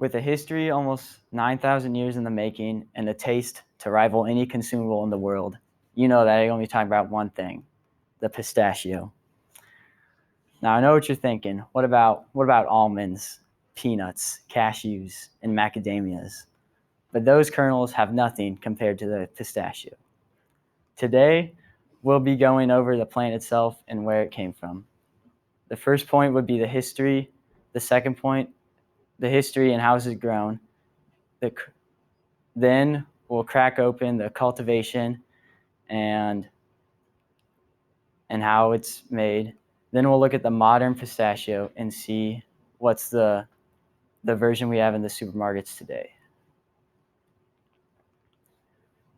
With a history almost 9,000 years in the making and a taste to rival any consumable in the world, you know that I'm only talking about one thing, the pistachio. Now I know what you're thinking. What about almonds, peanuts, cashews, and macadamias? But those kernels have nothing compared to the pistachio. Today, we'll be going over the plant itself and where it came from. The first point would be the history. The second point, the history and how is it grown. Then we'll crack open the cultivation and how it's made. Then we'll look at the modern pistachio and see what's the version we have in the supermarkets today.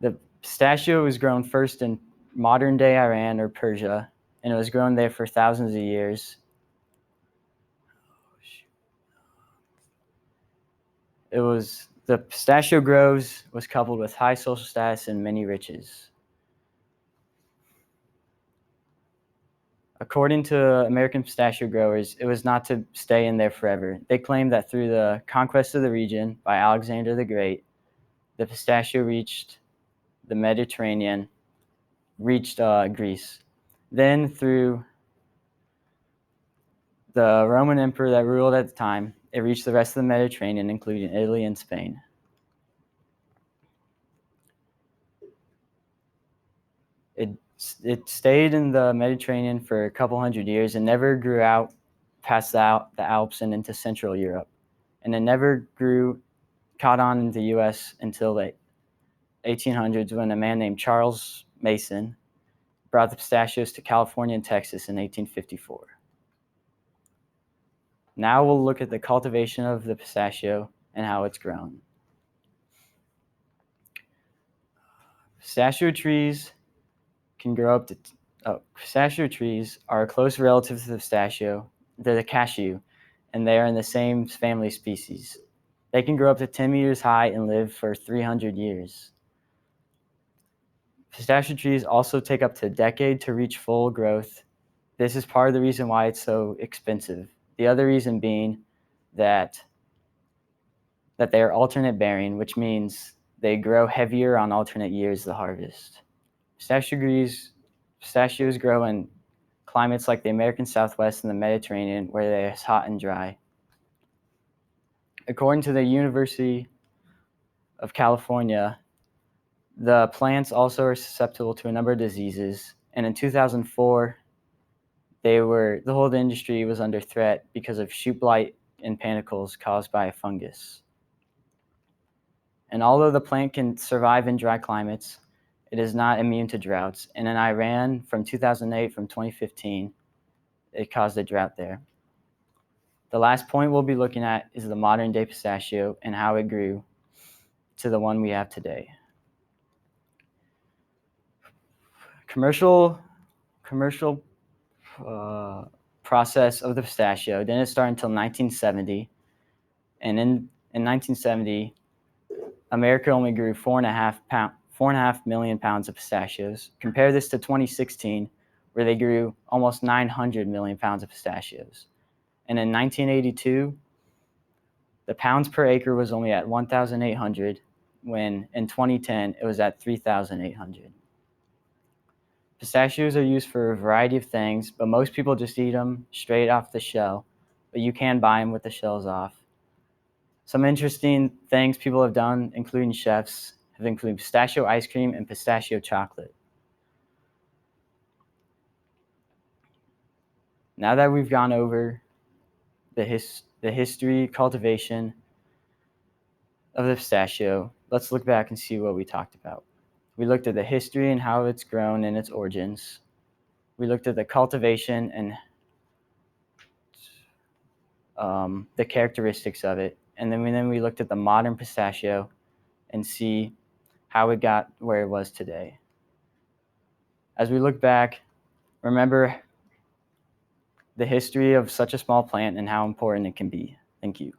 The pistachio was grown first in modern-day Iran or Persia, and it was grown there for thousands of years. The pistachio groves was coupled with high social status and many riches. According to American pistachio growers, it was not to stay in there forever. They claimed that through the conquest of the region by Alexander the Great, the pistachio reached the Mediterranean, reached Greece. Then through the Roman emperor that ruled at the time, it reached the rest of the Mediterranean, including Italy and Spain. It stayed in the Mediterranean for a couple hundred years and never grew out past the Alps and into Central Europe. And it never caught on in the U.S. until the 1800s when a man named Charles Mason brought the pistachios to California and Texas in 1854. Now we'll look at the cultivation of the pistachio and how it's grown. Pistachio trees can grow up to pistachio trees are a close relative to the pistachio. They're the cashew, and they are in the same family species. They can grow up to 10 meters high and live for 300 years. Pistachio trees also take up to a decade to reach full growth. This is part of the reason why it's so expensive. The other reason being that they are alternate bearing, which means they grow heavier on alternate years of the harvest. Pistachios grow in climates like the American Southwest and the Mediterranean, where they are hot and dry. According to the University of California, the plants also are susceptible to a number of diseases, and in 2004, the whole industry was under threat because of shoot blight and panicles caused by a fungus. And although the plant can survive in dry climates, it is not immune to droughts. And in Iran from 2008 from 2015, it caused a drought there. The last point we'll be looking at is the modern day pistachio and how it grew to the one we have today. Commercial process of the pistachio didn't start until 1970. And in 1970, America only grew 4.5 million pounds of pistachios. Compare this to 2016, where they grew almost 900 million pounds of pistachios. And in 1982, the pounds per acre was only at 1,800, when in 2010, it was at 3,800. Pistachios are used for a variety of things, but most people just eat them straight off the shell, but you can buy them with the shells off. Some interesting things people have done, including chefs, have included pistachio ice cream and pistachio chocolate. Now that we've gone over the history, cultivation of the pistachio, let's look back and see what we talked about. We looked at the history and how it's grown and its origins. We looked at the cultivation and the characteristics of it. And then we looked at the modern pistachio and see how it got where it was today. As we look back, remember the history of such a small plant and how important it can be. Thank you.